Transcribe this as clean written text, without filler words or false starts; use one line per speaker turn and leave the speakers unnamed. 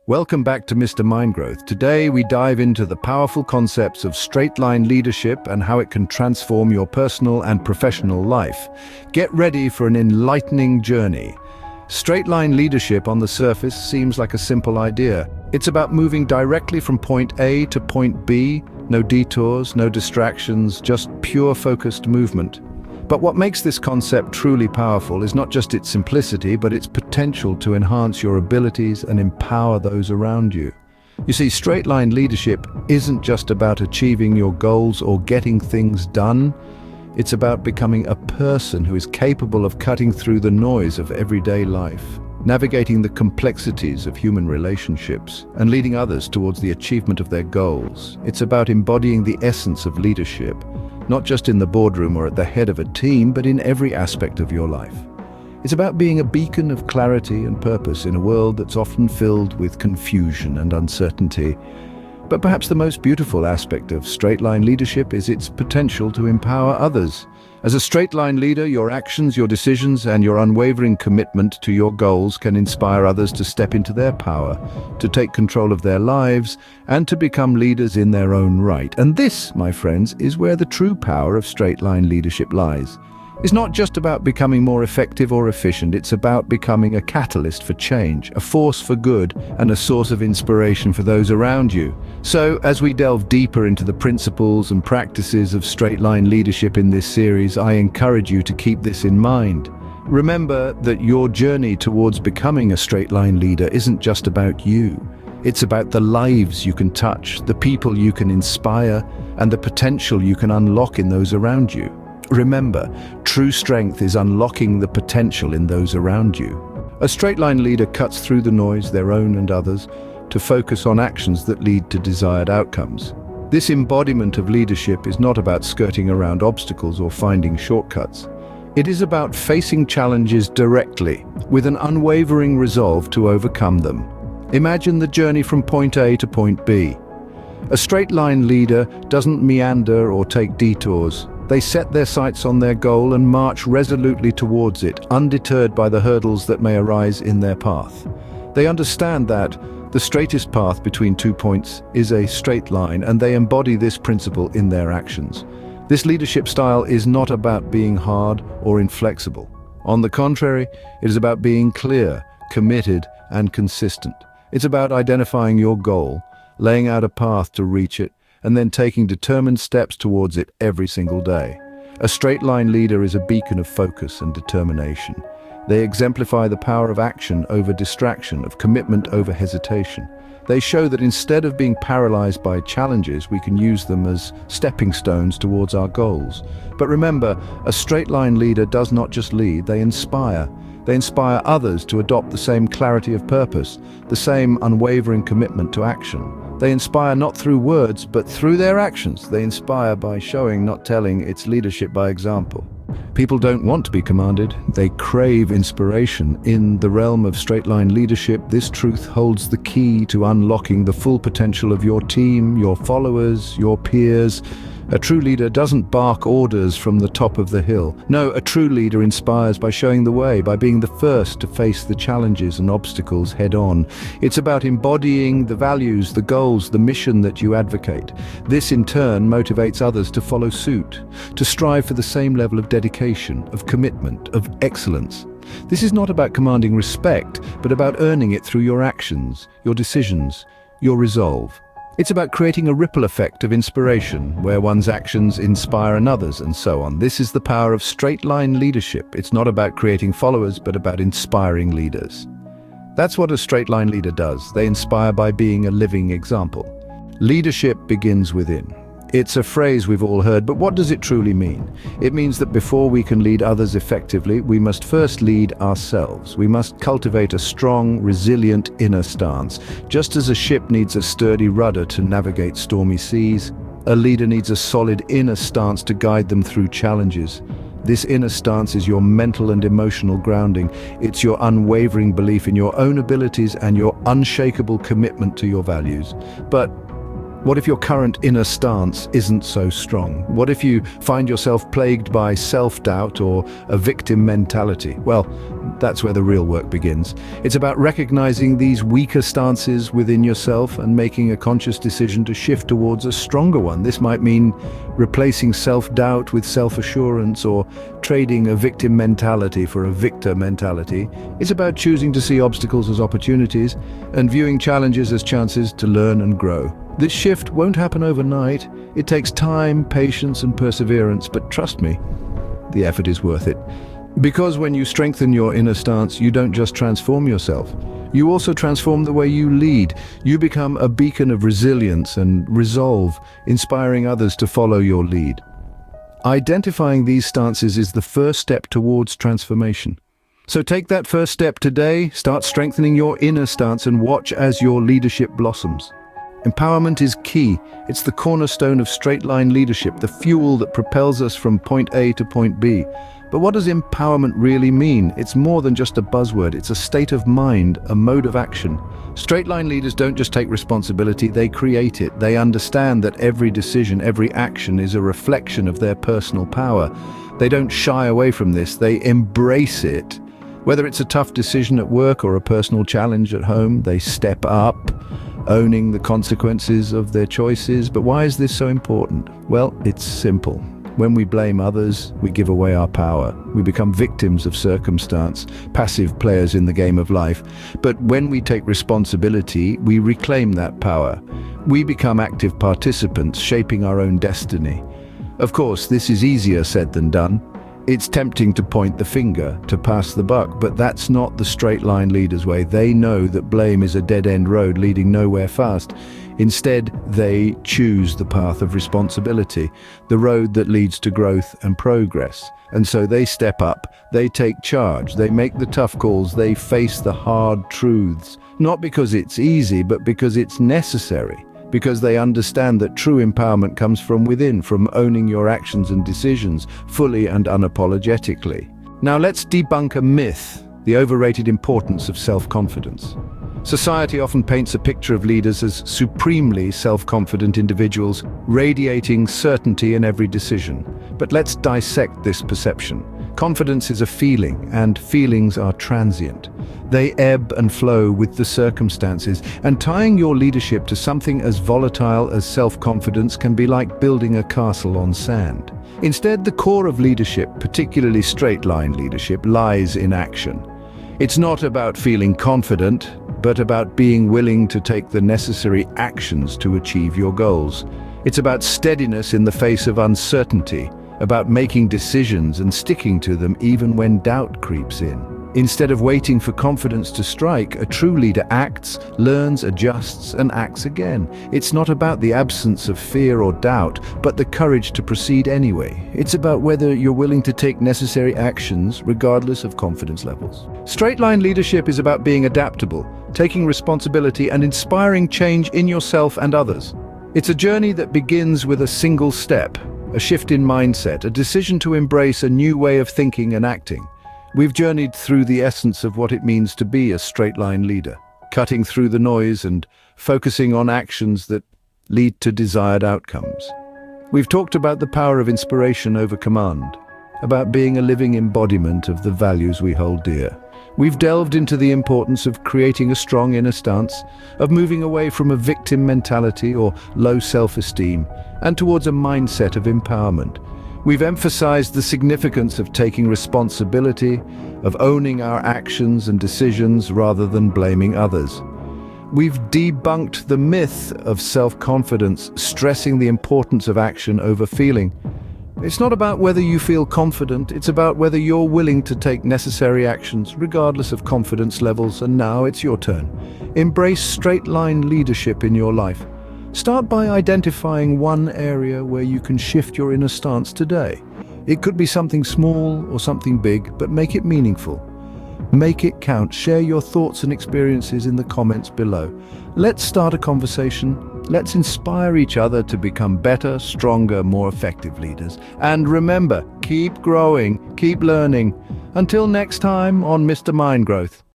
Welcome back to Mr. Mindgrowth. Today we dive into the powerful concepts of straight-line leadership and how it can transform your personal and professional life. Get ready for an enlightening journey. Straight-line leadership on the surface seems like a simple idea. It's about moving directly from point A to point B, no detours, no distractions, just pure focused movement. But what makes this concept truly powerful is not just its simplicity, but its potential to enhance your abilities and empower those around you. You see, straight-line leadership isn't just about achieving your goals or getting things done. It's about becoming a person who is capable of cutting through the noise of everyday life, navigating the complexities of human relationships, and leading others towards the achievement of their goals. It's about embodying the essence of leadership, not just in the boardroom or at the head of a team, but in every aspect of your life. It's about being a beacon of clarity and purpose in a world that's often filled with confusion and uncertainty. But perhaps the most beautiful aspect of straight-line leadership is its potential to empower others. As a straight-line leader, your actions, your decisions, and your unwavering commitment to your goals can inspire others to step into their power, to take control of their lives, and to become leaders in their own right. And this, my friends, is where the true power of straight-line leadership lies. It's not just about becoming more effective or efficient, it's about becoming a catalyst for change, a force for good, and a source of inspiration for those around you. So, as we delve deeper into the principles and practices of straight-line leadership in this series, I encourage you to keep this in mind. Remember that your journey towards becoming a straight-line leader isn't just about you. It's about the lives you can touch, the people you can inspire, and the potential you can unlock in those around you. Remember, true strength is unlocking the potential in those around you. A straight-line leader cuts through the noise, their own and others, to focus on actions that lead to desired outcomes. This embodiment of leadership is not about skirting around obstacles or finding shortcuts. It is about facing challenges directly, with an unwavering resolve to overcome them. Imagine the journey from point A to point B. A straight-line leader doesn't meander or take detours. They set their sights on their goal and march resolutely towards it, undeterred by the hurdles that may arise in their path. They understand that the straightest path between 2 points is a straight line, and they embody this principle in their actions. This leadership style is not about being hard or inflexible. On the contrary, it is about being clear, committed, and consistent. It's about identifying your goal, laying out a path to reach it, and then taking determined steps towards it every single day. A straight-line leader is a beacon of focus and determination. They exemplify the power of action over distraction, of commitment over hesitation. They show that instead of being paralyzed by challenges, we can use them as stepping stones towards our goals. But remember, a straight-line leader does not just lead, they inspire. They inspire others to adopt the same clarity of purpose, the same unwavering commitment to action. They inspire not through words, but through their actions. They inspire by showing, not telling. It's leadership by example. People don't want to be commanded, they crave inspiration. In the realm of straight-line leadership, this truth holds the key to unlocking the full potential of your team, your followers, your peers. A true leader doesn't bark orders from the top of the hill. No, a true leader inspires by showing the way, by being the first to face the challenges and obstacles head-on. It's about embodying the values, the goals, the mission that you advocate. This in turn motivates others to follow suit, to strive for the same level of dedication, of commitment, of excellence. This is not about commanding respect, but about earning it through your actions, your decisions, your resolve. It's about creating a ripple effect of inspiration, where one's actions inspire another's, and so on. This is the power of straight-line leadership. It's not about creating followers, but about inspiring leaders. That's what a straight-line leader does. They inspire by being a living example. Leadership begins within. It's a phrase we've all heard, but what does it truly mean? It means that before we can lead others effectively, we must first lead ourselves. We must cultivate a strong, resilient inner stance. Just as a ship needs a sturdy rudder to navigate stormy seas, a leader needs a solid inner stance to guide them through challenges. This inner stance is your mental and emotional grounding. It's your unwavering belief in your own abilities and your unshakable commitment to your values. But What if your current inner stance isn't so strong? What if you find yourself plagued by self-doubt or a victim mentality? Well, that's where the real work begins. It's about recognizing these weaker stances within yourself and making a conscious decision to shift towards a stronger one. This might mean replacing self-doubt with self-assurance, or trading a victim mentality for a victor mentality. It's about choosing to see obstacles as opportunities and viewing challenges as chances to learn and grow. This shift won't happen overnight. It takes time, patience, and perseverance, but trust me, the effort is worth it. Because when you strengthen your inner stance, you don't just transform yourself, you also transform the way you lead. You become a beacon of resilience and resolve, inspiring others to follow your lead. Identifying these stances is the first step towards transformation. So take that first step today, start strengthening your inner stance, and watch as your leadership blossoms. Empowerment is key. It's the cornerstone of straight-line leadership, the fuel that propels us from point A to point B. But what does empowerment really mean? It's more than just a buzzword. It's a state of mind, a mode of action. Straight-line leaders don't just take responsibility, they create it. They understand that every decision, every action is a reflection of their personal power. They don't shy away from this, they embrace it. Whether it's a tough decision at work or a personal challenge at home, they step up, owning the consequences of their choices. But why is this so important? Well, it's simple. When we blame others, we give away our power. We become victims of circumstance, passive players in the game of life. But when we take responsibility, we reclaim that power. We become active participants, shaping our own destiny. Of course, this is easier said than done. It's tempting to point the finger, to pass the buck, but that's not the straight-line leader's way. They know that blame is a dead-end road leading nowhere fast. Instead, they choose the path of responsibility, the road that leads to growth and progress. And so they step up, they take charge, they make the tough calls, they face the hard truths. Not because it's easy, but because it's necessary. Because they understand that true empowerment comes from within, from owning your actions and decisions fully and unapologetically. Now let's debunk a myth, the overrated importance of self-confidence. Society often paints a picture of leaders as supremely self-confident individuals, radiating certainty in every decision. But let's dissect this perception. Confidence is a feeling, and feelings are transient. They ebb and flow with the circumstances, and tying your leadership to something as volatile as self-confidence can be like building a castle on sand. Instead, the core of leadership, particularly straight-line leadership, lies in action. It's not about feeling confident, but about being willing to take the necessary actions to achieve your goals. It's about steadiness in the face of uncertainty, about making decisions and sticking to them even when doubt creeps in. Instead of waiting for confidence to strike, a true leader acts, learns, adjusts, and acts again. It's not about the absence of fear or doubt, but the courage to proceed anyway. It's about whether you're willing to take necessary actions regardless of confidence levels. Straight-line leadership is about being adaptable, taking responsibility, and inspiring change in yourself and others. It's a journey that begins with a single step, a shift in mindset, a decision to embrace a new way of thinking and acting. We've journeyed through the essence of what it means to be a straight-line leader, cutting through the noise and focusing on actions that lead to desired outcomes. We've talked about the power of inspiration over command, about being a living embodiment of the values we hold dear. We've delved into the importance of creating a strong inner stance, of moving away from a victim mentality or low self-esteem, and towards a mindset of empowerment. We've emphasized the significance of taking responsibility, of owning our actions and decisions rather than blaming others. We've debunked the myth of self-confidence, stressing the importance of action over feeling. It's not about whether you feel confident, it's about whether you're willing to take necessary actions, regardless of confidence levels. And now it's your turn. Embrace straight-line leadership in your life. Start by identifying one area where you can shift your inner stance today. It could be something small or something big, but make it meaningful. Make it count. Share your thoughts and experiences in the comments below. Let's start a conversation. Let's inspire each other to become better, stronger, more effective leaders. And remember, keep growing, keep learning. Until next time on Mr. Mindgrowth.